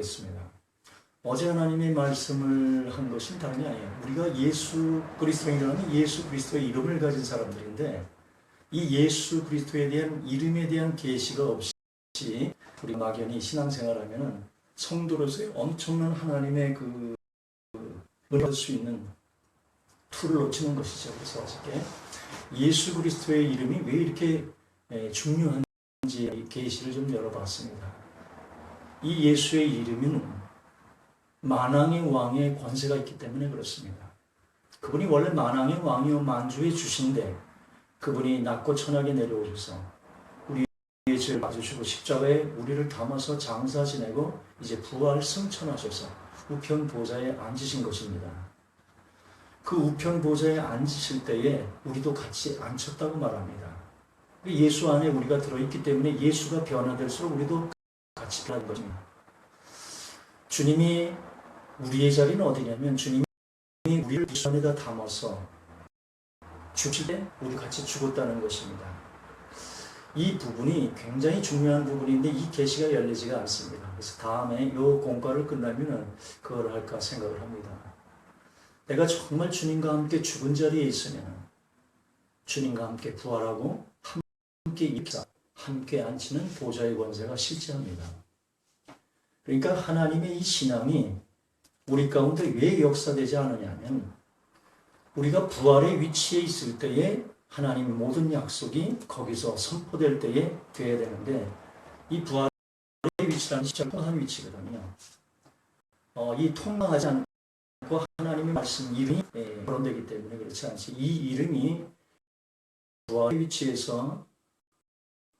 기도하겠습니다. 어제 하나님의 말씀을 한 것은 다름이 아니에요. 우리가 예수 그리스도인이라면 예수 그리스도의 이름을 가진 사람들인데 이 예수 그리스도에 대한 이름에 대한 계시가 없이 우리 막연히 신앙생활하면은 성도로서의 엄청난 하나님의 그 은혜를 얻을 수 있는 툴을 놓치는 것이죠. 그래서 어저께 예수 그리스도의 이름이 왜 이렇게 중요한지 계시를 좀 열어봤습니다. 이 예수의 이름은 만왕의 왕의 권세가 있기 때문에 그렇습니다. 그분이 원래 만왕의 왕이요 만주의 주신데 그분이 낮고 천하게 내려오셔서 우리의 죄를 봐주시고 십자가에 우리를 담아서 장사 지내고 이제 부활 승천하셔서 우편 보좌에 앉으신 것입니다. 그 우편 보좌에 앉으실 때에 우리도 같이 앉혔다고 말합니다. 예수 안에 우리가 들어있기 때문에 예수가 변화될수록 우리도 같이 변하는 것입니다. 주님이 우리의 자리는 어디냐면 주님이 우리를 예수 안에다 담아서 죽을 때 우리 같이 죽었다는 것입니다. 이 부분이 굉장히 중요한 부분인데 이 계시가 열리지가 않습니다. 그래서 다음에 이 공과를 끝나면 그걸 할까 생각을 합니다. 내가 정말 주님과 함께 죽은 자리에 있으면 주님과 함께 부활하고 함께 입사, 함께 앉히는 보좌의 권세가 실제합니다. 그러니까 하나님의 이 신앙이 우리 가운데 왜 역사되지 않느냐면 우리가 부활의 위치에 있을 때에 하나님의 모든 약속이 거기서 선포될 때에 돼야 되는데 이 부활의 위치라는 시작은 통한 위치거든요. 이 통과하지 않고 하나님의 말씀 이름이 거론되기 때문에 그렇지 않지. 이 이름이 부활의 위치에서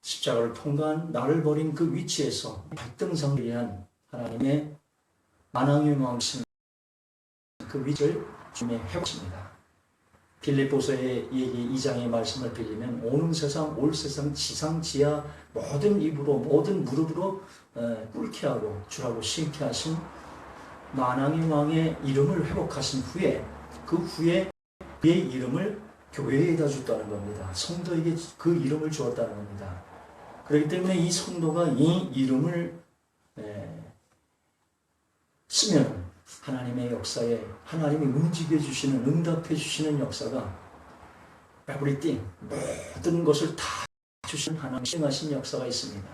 십자가를 통과한 나를 버린 그 위치에서 발등상리한 하나님의 만왕의 왕신 그 위치를 주님의 회복입니다. 빌립보서의 얘기 2장의 말씀을 빌리면 오는 세상, 올 세상, 지상, 지하 모든 입으로 모든 무릎으로 꿇게 하고 주라고 쉼케 하신 만왕의 왕의 이름을 회복하신 후에 그 후에 그의 이름을 교회에다 줬다는 겁니다. 성도에게 그 이름을 주었다는 겁니다. 그렇기 때문에 이 성도가 이 이름을 쓰면 하나님의 역사에 하나님이 움직여 주시는 응답해 주시는 역사가 에브리띵 모든 것을 다 주시는 하나님 시행하신 역사가 있습니다.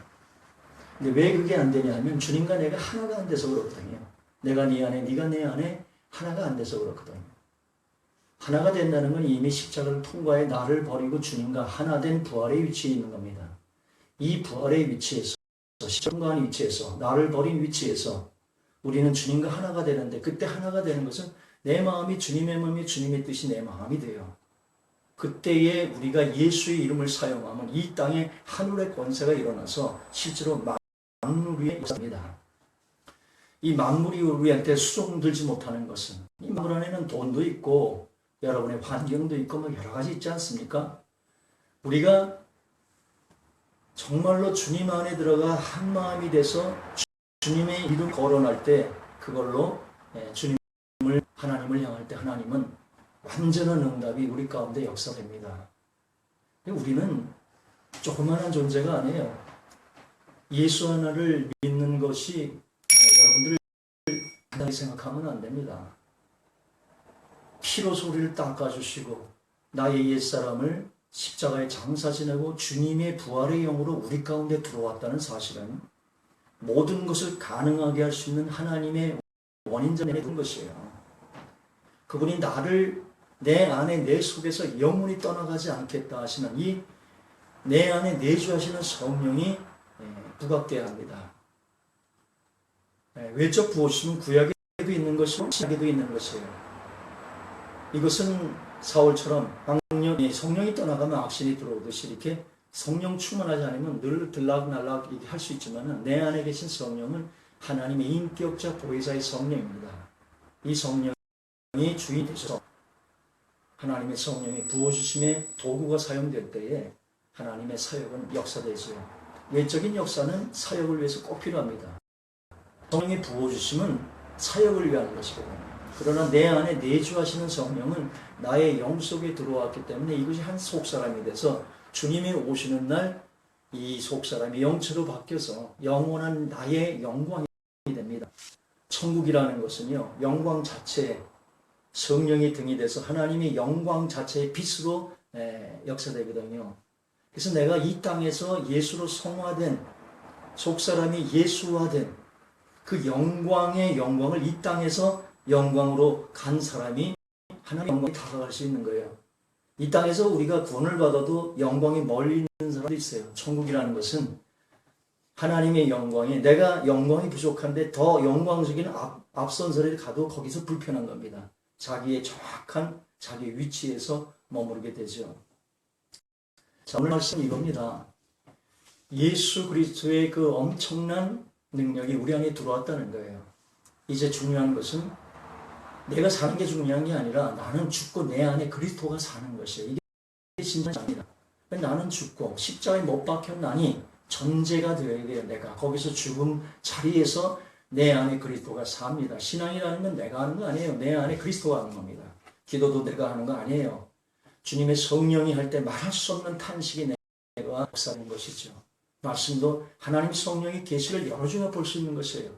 근데 왜 그게 안 되냐 하면 주님과 내가 하나가 안 돼서 그렇거든요. 내가 네 안에 네가 내 안에 하나가 안 돼서 그렇거든요. 하나가 된다는 건 이미 십자가를 통과해 나를 버리고 주님과 하나 된 부활의 위치에 있는 겁니다. 이 부활의 위치에서 십자가의 위치에서 나를 버린 위치에서 우리는 주님과 하나가 되는데 그때 하나가 되는 것은 내 마음이 주님의 마음이 주님의 뜻이 내 마음이 돼요. 그때에 우리가 예수의 이름을 사용하면 이 땅에 하늘의 권세가 일어나서 실제로 만물 위에 있습니다. 이 만물이 우리한테 수종들지 못하는 것은 이 만물 안에는 돈도 있고 여러분의 환경도 있고 뭐 여러 가지 있지 않습니까? 우리가 정말로 주님 안에 들어가 한 마음이 돼서 주님의 이름 거론할 때 그걸로 하나님을 향할 때 하나님은 완전한 응답이 우리 가운데 역사됩니다. 우리는 조그마한 존재가 아니에요. 예수 하나를 믿는 것이 여러분들 간단히 생각하면 안 됩니다. 피로 소리를 닦아주시고 나의 옛사람을 십자가에 장사 지내고 주님의 부활의 영으로 우리 가운데 들어왔다는 사실은 모든 것을 가능하게 할 수 있는 하나님의 원인자는 것이에요. 그분이 나를 내 안에 내 속에서 영원히 떠나가지 않겠다 하시는 이 내 안에 내주하시는 성령이 부각되어야 합니다. 외적 부어주시면 구약에도 있는 것이고 신약에도 있는 것이에요. 이것은 사울처럼 성령이 떠나가면 악신이 들어오듯이 이렇게 성령 충만하지 않으면 늘 들락날락 할 수 있지만 내 안에 계신 성령은 하나님의 인격자 보혜사의 성령입니다. 이 성령이 주인이 되셔서 하나님의 성령이 부어주심의 도구가 사용될 때에 하나님의 사역은 역사되죠. 외적인 역사는 사역을 위해서 꼭 필요합니다. 성령이 부어주심은 사역을 위한 것이거든요. 그러나 내 안에 내주하시는 성령은 나의 영 속에 들어왔기 때문에 이것이 한 속사람이 돼서 주님이 오시는 날 이 속사람이 영체로 바뀌어서 영원한 나의 영광이 됩니다. 천국이라는 것은요, 영광 자체에 성령이 등이 돼서 하나님의 영광 자체의 빛으로 역사되거든요. 그래서 내가 이 땅에서 예수로 성화된, 속사람이 예수화된 그 영광의 영광을 이 땅에서 영광으로 간 사람이 하나님의 영광에 다가갈 수 있는 거예요. 이 땅에서 우리가 구원을 받아도 영광이 멀리 있는 사람도 있어요. 천국이라는 것은 하나님의 영광에 내가 영광이 부족한데 더 영광적인 앞선 자리를 가도 거기서 불편한 겁니다. 자기의 정확한 자기 위치에서 머무르게 되죠. 자, 오늘 말씀은 이겁니다. 예수 그리스도의 그 엄청난 능력이 우리 안에 들어왔다는 거예요. 이제 중요한 것은 내가 사는 게 중요한 게 아니라 나는 죽고 내 안에 그리스도가 사는 것이에요. 이게 진짜입니다. 나는 죽고 십자가에 못 박혔나니 전제가 되어야 돼요. 내가 거기서 죽음 자리에서 내 안에 그리스도가 삽니다. 신앙이라는 건 내가 하는 거 아니에요. 내 안에 그리스도가 하는 겁니다. 기도도 내가 하는 거 아니에요. 주님의 성령이 할 때 말할 수 없는 탄식이 내가 역사하는 것이죠. 말씀도 하나님 성령이 계시를 여러 중에 볼 수 있는 것이에요.